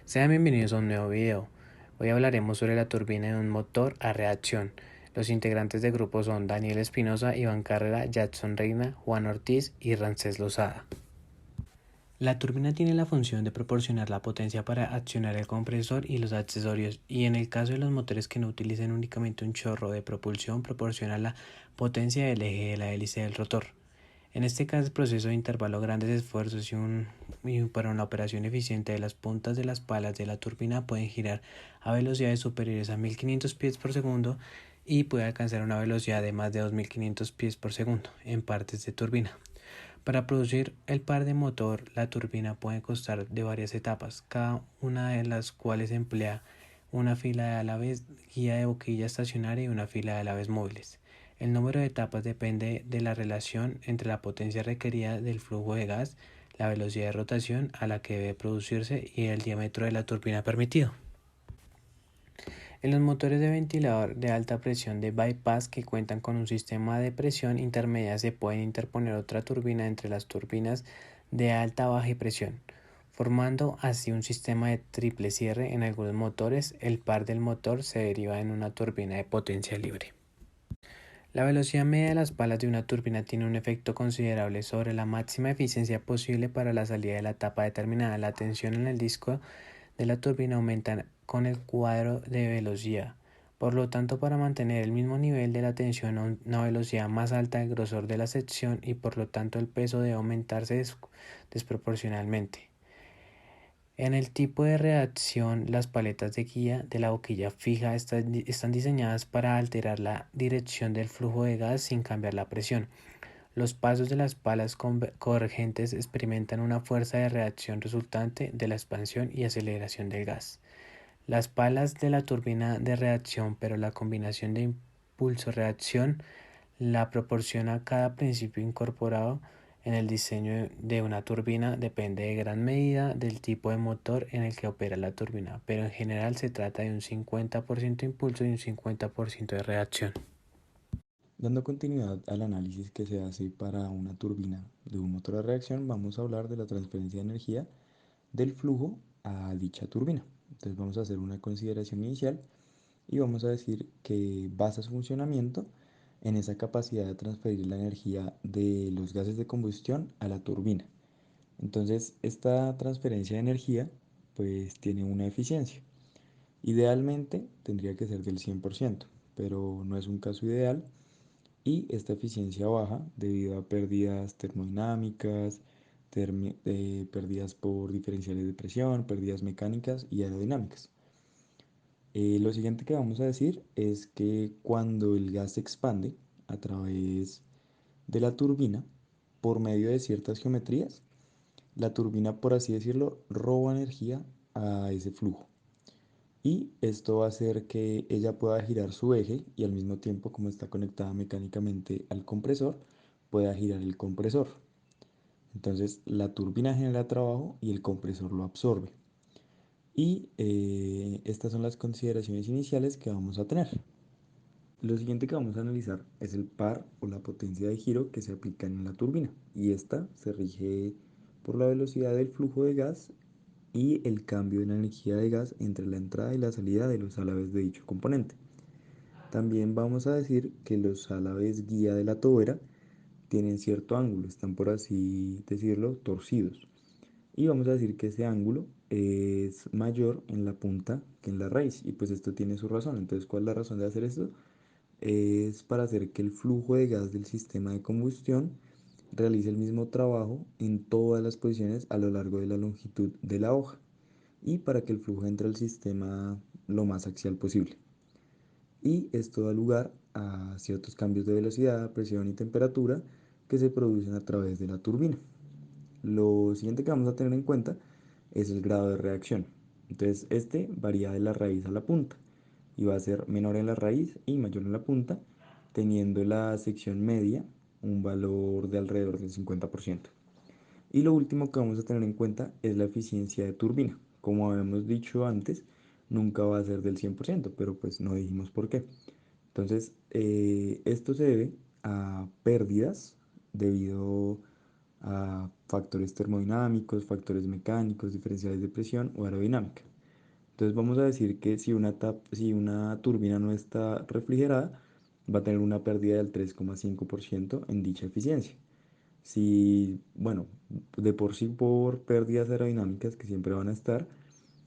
Sean bienvenidos a un nuevo video. Hoy hablaremos sobre la turbina de un motor a reacción. Los integrantes del grupo son Daniel Espinosa, Iván Carrera, Jackson Reina, Juan Ortiz y Rancés Lozada. La turbina tiene la función de proporcionar la potencia para accionar el compresor y los accesorios, y en el caso de los motores que no utilicen únicamente un chorro de propulsión, proporciona la potencia del eje de la hélice del rotor. En este caso, el proceso de intervalo grandes esfuerzos y para una operación eficiente de las puntas de las palas de la turbina pueden girar a velocidades superiores a 1500 pies por segundo y puede alcanzar una velocidad de más de 2500 pies por segundo en partes de turbina. Para producir el par de motor, la turbina puede constar de varias etapas, cada una de las cuales emplea una fila de alaves, guía de boquilla estacionaria y una fila de alaves móviles. El número de etapas depende de la relación entre la potencia requerida del flujo de gas, la velocidad de rotación a la que debe producirse y el diámetro de la turbina permitido. En los motores de ventilador de alta presión de bypass que cuentan con un sistema de presión intermedia se puede interponer otra turbina entre las turbinas de alta baja presión, formando así un sistema de triple cierre. En algunos motores, el par del motor se deriva en una turbina de potencia libre. La velocidad media de las palas de una turbina tiene un efecto considerable sobre la máxima eficiencia posible para la salida de la etapa determinada. La tensión en el disco de la turbina aumenta con el cuadro de velocidad. Por lo tanto, para mantener el mismo nivel de la tensión a una velocidad más alta, el grosor de la sección y por lo tanto el peso debe aumentarse desproporcionalmente. En el tipo de reacción, las paletas de guía de la boquilla fija están diseñadas para alterar la dirección del flujo de gas sin cambiar la presión. Los pasos de las palas convergentes experimentan una fuerza de reacción resultante de la expansión y aceleración del gas. Las palas de la turbina de reacción, pero la combinación de impulso-reacción la proporciona cada principio incorporado en el diseño de una turbina depende de gran medida del tipo de motor en el que opera la turbina, pero en general se trata de un 50% impulso y un 50% de reacción. Dando continuidad al análisis que se hace para una turbina de un motor de reacción, vamos a hablar de la transferencia de energía del flujo a dicha turbina. Entonces vamos a hacer una consideración inicial y vamos a decir que basa su funcionamiento en esa capacidad de transferir la energía de los gases de combustión a la turbina. Entonces esta transferencia de energía pues tiene una eficiencia. Idealmente tendría que ser del 100%, pero no es un caso ideal y esta eficiencia baja debido a pérdidas termodinámicas, pérdidas por diferenciales de presión, pérdidas mecánicas y aerodinámicas. Lo siguiente que vamos a decir es que cuando el gas se expande a través de la turbina por medio de ciertas geometrías, la turbina, por así decirlo, roba energía a ese flujo. Y esto va a hacer que ella pueda girar su eje y al mismo tiempo, como está conectada mecánicamente al compresor, pueda girar el compresor. Entonces la turbina genera trabajo y el compresor lo absorbe. Y estas son las consideraciones iniciales que vamos a tener. Lo siguiente que vamos a analizar es el par o la potencia de giro que se aplica en la turbina. Y esta se rige por la velocidad del flujo de gas y el cambio de la energía de gas entre la entrada y la salida de los álabes de dicho componente. También vamos a decir que los álabes guía de la tobera tienen cierto ángulo, están por así decirlo torcidos. Y vamos a decir que ese ángulo es mayor en la punta que en la raíz. Y pues esto tiene su razón. Entonces, ¿cuál es la razón de hacer esto? Es para hacer que el flujo de gas del sistema de combustión realice el mismo trabajo en todas las posiciones a lo largo de la longitud de la hoja y para que el flujo entre al sistema lo más axial posible. Y esto da lugar a ciertos cambios de velocidad, presión y temperatura que se producen a través de la turbina. Lo siguiente que vamos a tener en cuenta es el grado de reacción. Entonces este varía de la raíz a la punta y va a ser menor en la raíz y mayor en la punta, teniendo la sección media un valor de alrededor del 50%. Y lo último que vamos a tener en cuenta es la eficiencia de turbina. Como habíamos dicho antes, nunca va a ser del 100%, pero pues no dijimos por qué. Entonces, esto se debe a pérdidas debido a factores termodinámicos, factores mecánicos, diferenciales de presión o aerodinámica. Entonces vamos a decir que si una turbina no está refrigerada, va a tener una pérdida del 3,5% en dicha eficiencia. Si, bueno, de por sí por pérdidas aerodinámicas que siempre van a estar,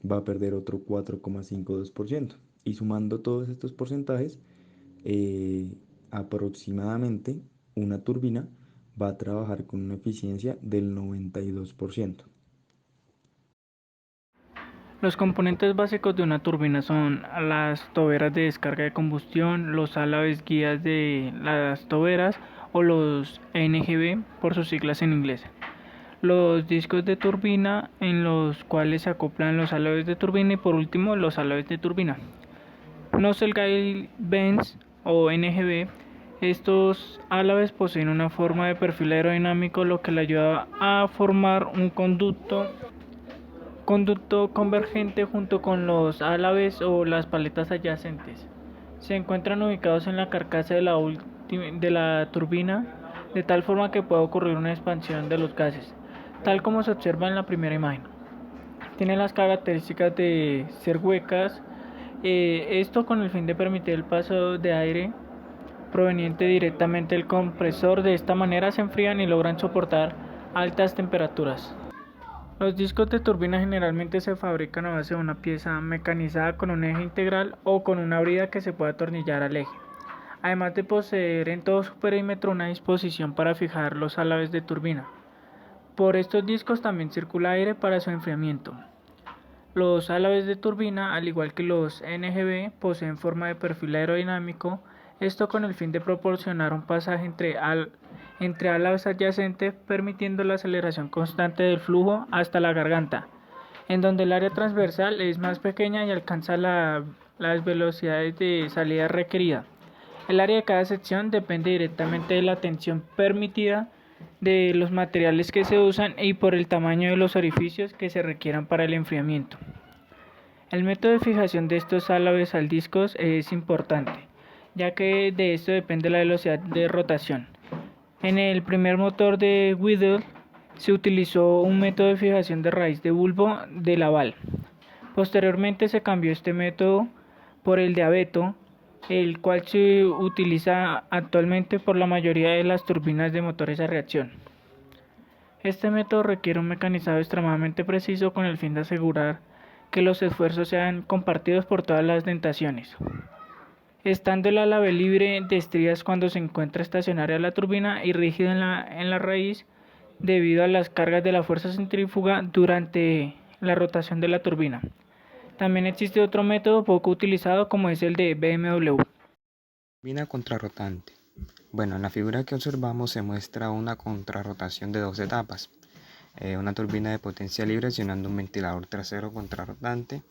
va a perder otro 4,52%. Y sumando todos estos porcentajes, aproximadamente una turbina va a trabajar con una eficiencia del 92%. Los componentes básicos de una turbina son las toberas de descarga de combustión, los álabes guías de las toberas o los NGB por sus siglas en inglés. Los discos de turbina en los cuales se acoplan los álabes de turbina y por último los álabes de turbina. Nacelle Guide Bands o NGB. Estos álabes poseen una forma de perfil aerodinámico, lo que le ayuda a formar un conducto convergente junto con los álabes o las paletas adyacentes. Se encuentran ubicados en la carcasa de la turbina, de tal forma que puede ocurrir una expansión de los gases, tal como se observa en la primera imagen. Tienen las características de ser huecas, esto con el fin de permitir el paso de aire proveniente directamente del compresor. De esta manera se enfrían y logran soportar altas temperaturas. Los discos de turbina generalmente se fabrican a base de una pieza mecanizada con un eje integral o con una brida que se puede atornillar al eje, además de poseer en todo su perímetro una disposición para fijar los álabes de turbina. Por estos discos también circula aire para su enfriamiento. Los álabes de turbina, al igual que los NGB, poseen forma de perfil aerodinámico, esto con el fin de proporcionar un pasaje entre álabes adyacentes, permitiendo la aceleración constante del flujo hasta la garganta, en donde el área transversal es más pequeña y alcanza las velocidades de salida requerida. El área de cada sección depende directamente de la tensión permitida, de los materiales que se usan y por el tamaño de los orificios que se requieran para el enfriamiento. El método de fijación de estos álabes al disco es importante, ya que de esto depende la velocidad de rotación. En el primer motor de Whittle se utilizó un método de fijación de raíz de bulbo de Laval. Posteriormente se cambió este método por el de Abeto, el cual se utiliza actualmente por la mayoría de las turbinas de motores a reacción. Este método requiere un mecanizado extremadamente preciso con el fin de asegurar que los esfuerzos sean compartidos por todas las dentaciones. Estando el álave libre de estrías cuando se encuentra estacionaria la turbina y rígido en la raíz debido a las cargas de la fuerza centrífuga durante la rotación de la turbina. También existe otro método poco utilizado como es el de BMW. Turbina contrarrotante. Bueno, en la figura que observamos se muestra una contrarrotación de dos etapas. Una turbina de potencia libre accionando un ventilador trasero contrarrotante.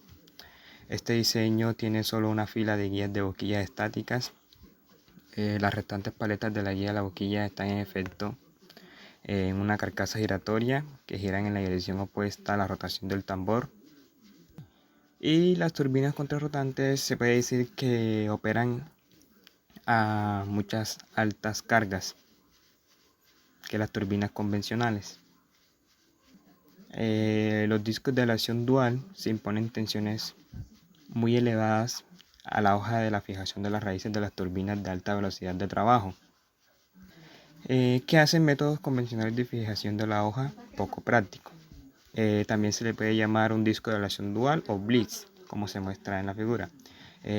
Este diseño tiene solo una fila de guías de boquillas estáticas. Las restantes paletas de la guía de la boquilla están en efecto en una carcasa giratoria que giran en la dirección opuesta a la rotación del tambor. Y las turbinas contrarrotantes se puede decir que operan a muchas altas cargas que las turbinas convencionales. Los discos de aleación dual se imponen tensiones muy elevadas a la hoja de la fijación de las raíces de las turbinas de alta velocidad de trabajo, que hacen métodos convencionales de fijación de la hoja poco práctico. También se le puede llamar un disco de aleación dual o blitz, como se muestra en la figura.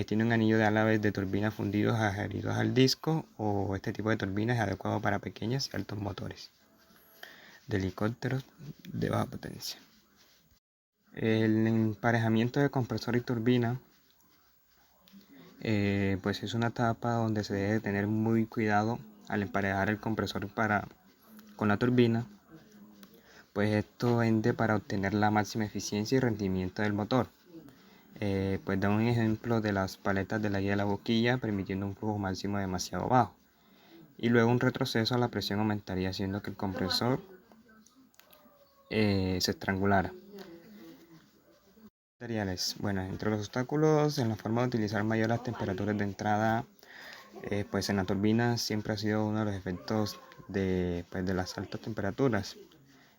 Tiene un anillo de álabes de turbina fundidos adheridos al disco, o este tipo de turbina es adecuado para pequeños y altos motores de helicópteros de baja potencia. El emparejamiento de compresor y turbina pues es una etapa donde se debe tener muy cuidado al emparejar el compresor con la turbina, pues esto vende para obtener la máxima eficiencia y rendimiento del motor. Pues da un ejemplo de las paletas de la guía de la boquilla, permitiendo un flujo máximo demasiado bajo, y luego un retroceso a la presión aumentaría haciendo que el compresor se estrangulara. Materiales. Bueno, entre los obstáculos en la forma de utilizar mayor las temperaturas de entrada, pues en la turbina siempre ha sido uno de los efectos de las altas temperaturas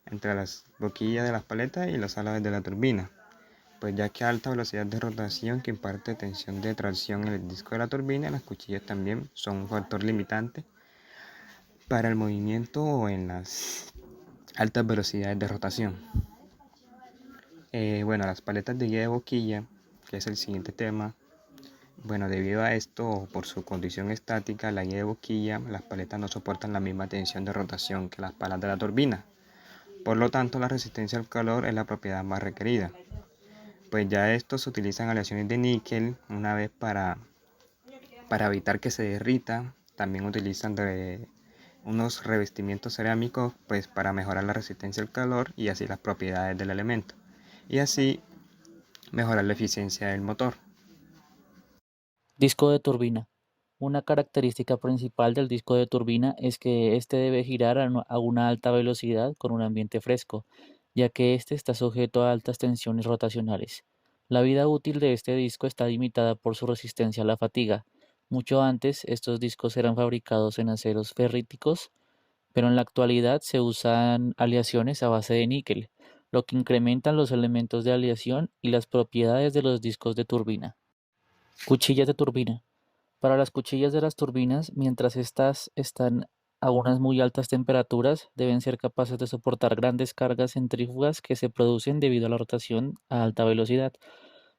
entre las boquillas de las paletas y los álabes de la turbina. pues ya que a alta velocidad de rotación que imparte tensión de tracción en el disco de la turbina, las cuchillas también son un factor limitante para el movimiento en las altas velocidades de rotación. Bueno, las paletas de guía de boquilla, que es el siguiente tema. Bueno, debido a esto, por su condición estática, la guía de boquilla, las paletas no soportan la misma tensión de rotación que las palas de la turbina. Por lo tanto, la resistencia al calor es la propiedad más requerida. Pues ya estos se utilizan aleaciones de níquel una vez para evitar que se derrita. También utilizan unos revestimientos cerámicos pues para mejorar la resistencia al calor y así las propiedades del elemento. Y así mejorar la eficiencia del motor. Disco de turbina. Una característica principal del disco de turbina es que éste debe girar a una alta velocidad con un ambiente fresco, ya que éste está sujeto a altas tensiones rotacionales. La vida útil de este disco está limitada por su resistencia a la fatiga. Mucho antes, estos discos eran fabricados en aceros ferríticos, pero en la actualidad se usan aleaciones a base de níquel, lo que incrementa los elementos de aleación y las propiedades de los discos de turbina. Cuchillas de turbina. Para las cuchillas de las turbinas, mientras estas están a unas muy altas temperaturas, deben ser capaces de soportar grandes cargas centrífugas que se producen debido a la rotación a alta velocidad.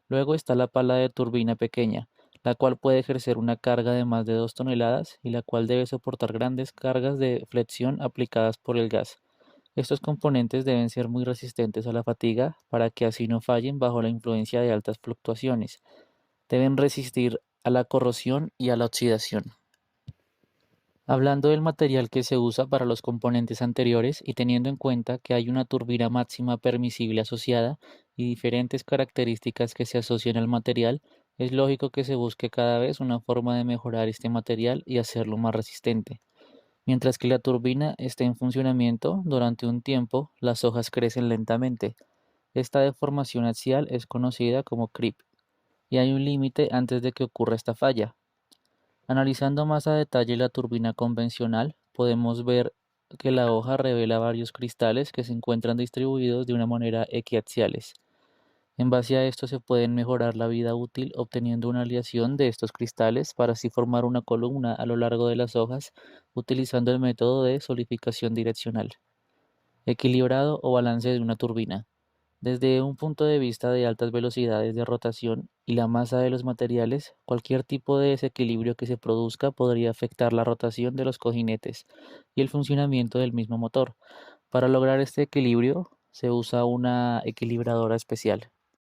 Luego está la pala de turbina pequeña, la cual puede ejercer una carga de más de 2 toneladas y la cual debe soportar grandes cargas de flexión aplicadas por el gas. Estos componentes deben ser muy resistentes a la fatiga para que así no fallen bajo la influencia de altas fluctuaciones. Deben resistir a la corrosión y a la oxidación. Hablando del material que se usa para los componentes anteriores y teniendo en cuenta que hay una turbina máxima permisible asociada y diferentes características que se asocian al material, es lógico que se busque cada vez una forma de mejorar este material y hacerlo más resistente. Mientras que la turbina esté en funcionamiento, durante un tiempo las hojas crecen lentamente. Esta deformación axial es conocida como creep y hay un límite antes de que ocurra esta falla. Analizando más a detalle la turbina convencional, podemos ver que la hoja revela varios cristales que se encuentran distribuidos de una manera equiaxiales. En base a esto se puede mejorar la vida útil obteniendo una aleación de estos cristales para así formar una columna a lo largo de las hojas utilizando el método de solidificación direccional. Equilibrado o balance de una turbina. Desde un punto de vista de altas velocidades de rotación y la masa de los materiales, cualquier tipo de desequilibrio que se produzca podría afectar la rotación de los cojinetes y el funcionamiento del mismo motor. Para lograr este equilibrio, se usa una equilibradora especial.